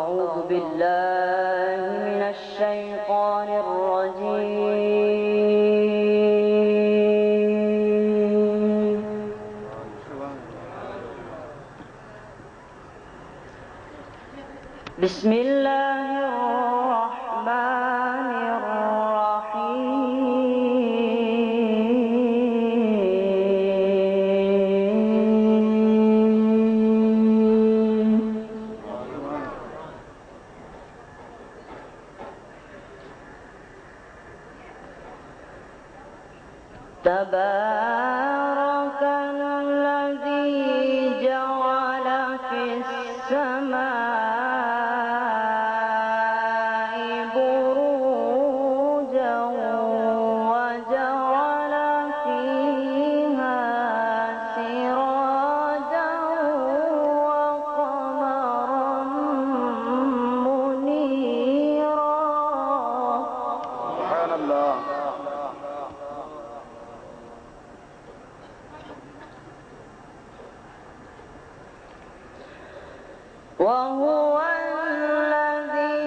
أعوذ بالله من الشيطان الرجيم. بسم الله الرحمن الرحيم. تبارك الذي جعل في السماء بروجا وجعل فيها سراجا وقمرا منيرا. سبحان الله. وهو الذي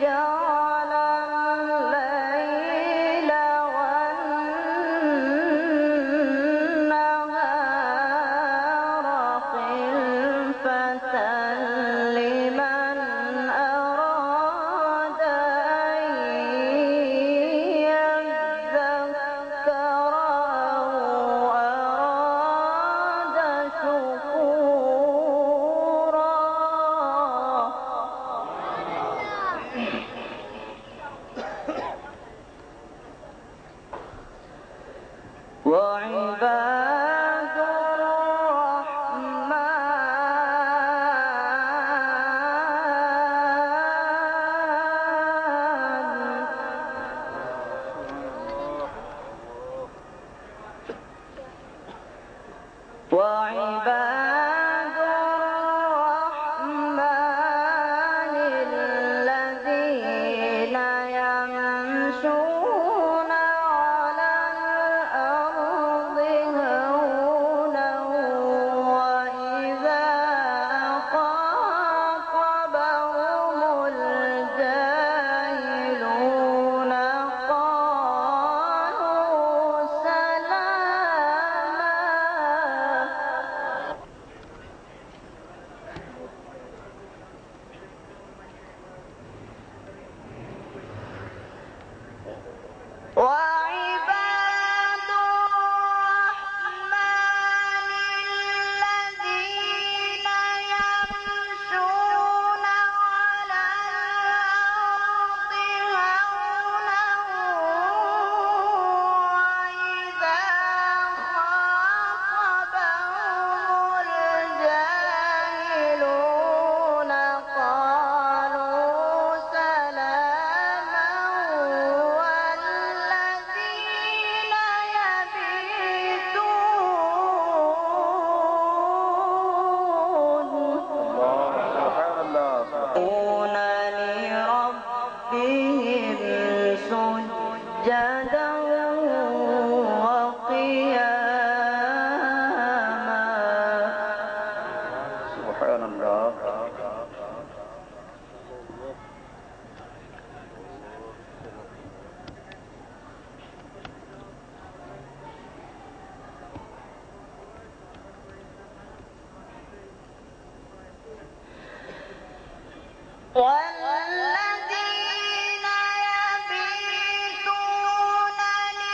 جعل الليل والنهار خلفة لمن أراد أن يذكر أو أراد شكورا. وعباد الرحمن الذين يمشون على الأرض هونا وإذا خاطبهم الجاهلون قالوا سلاما. وعباد الرحمن الذين يمشون على الأرض هونا وإذا خاطبهم الجاهلون قالوا سلاما. والذين يبيتون سبحان الله. لربهم سجدا وقياما. سبحان الله. والذين يبيتون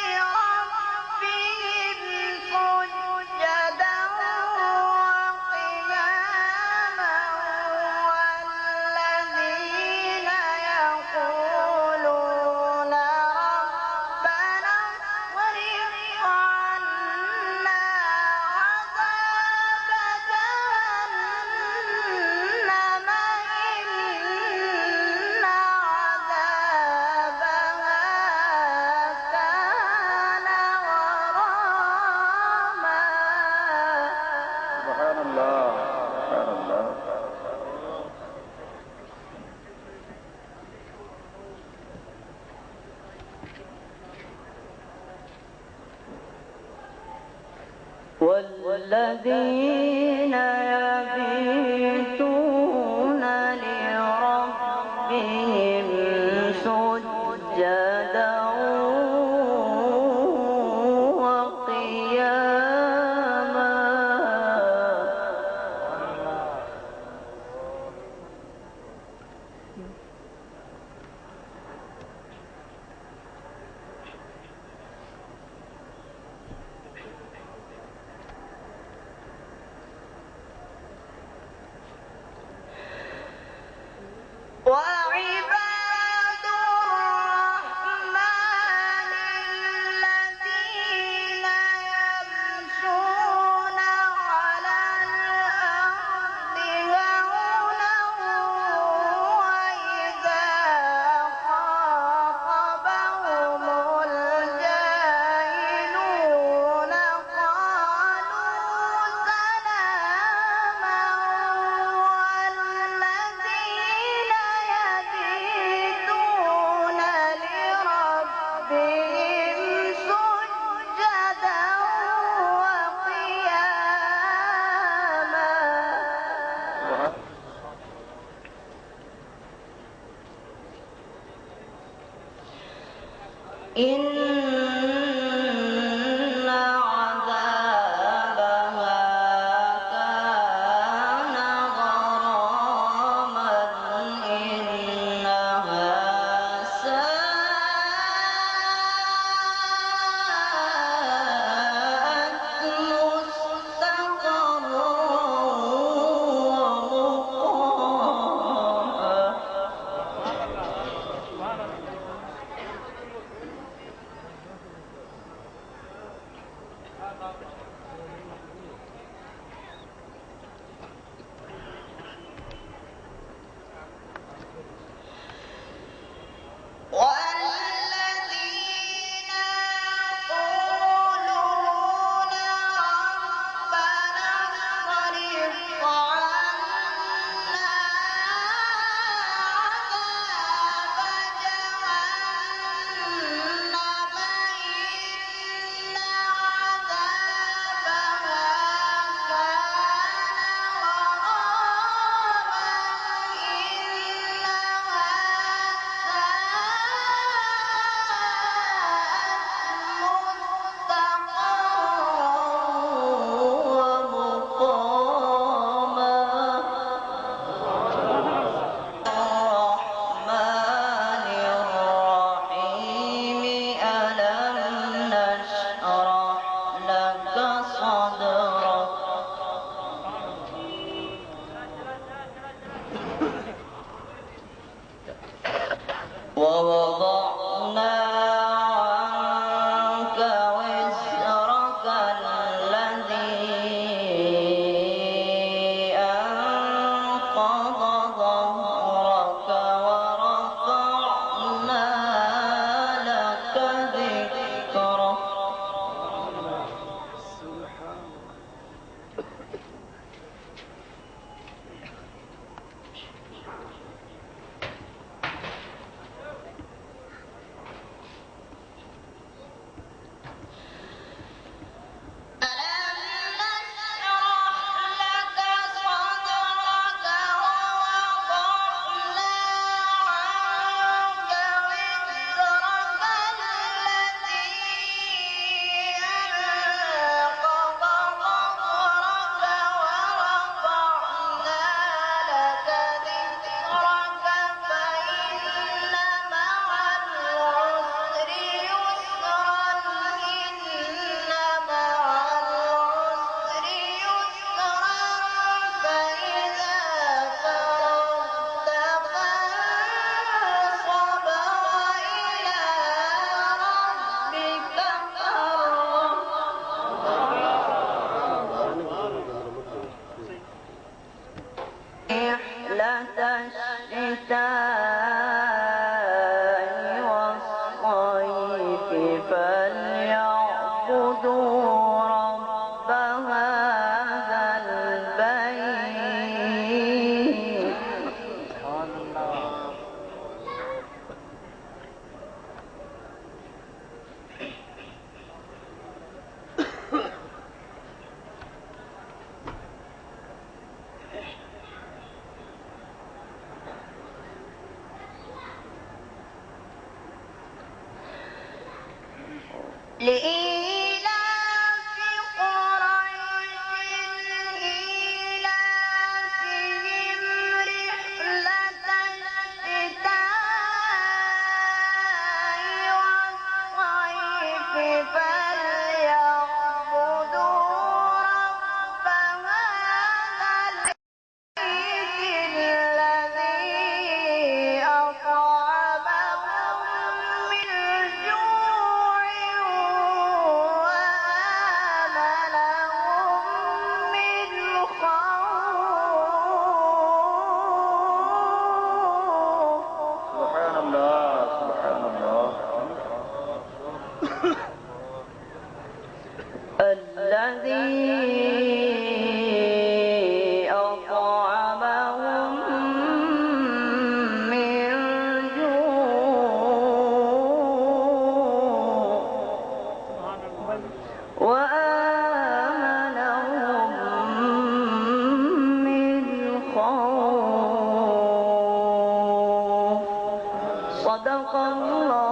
لربهم سجدا وقياما. والذين يقولون ربنا اصرف عنا عذاب جهنم إن عذابها كان غراما. سبحان الله. سبحان الله. والذين يبيتون لربهم إن عذابها كان غراما إنها ساءت مستقرا والذين يقولون ربنا اصرف عنا عذاب جهنم إن ووضعنا عنك وزرك الذي أنقض ظهرك ورفعنا لك ذكرك رحلة الشتاء والصيف فليعبدوا رب هذا البيت لإيلاف قريش إيلافهم رحلة الشتاء والصيف فليعبدوا رب هذا البيت الذي أطعمهم من جوع وآمنهم من خوف سبحان الله سبحان الله الذي أطعمهم من جوع وآمنهم من خوف صدق الله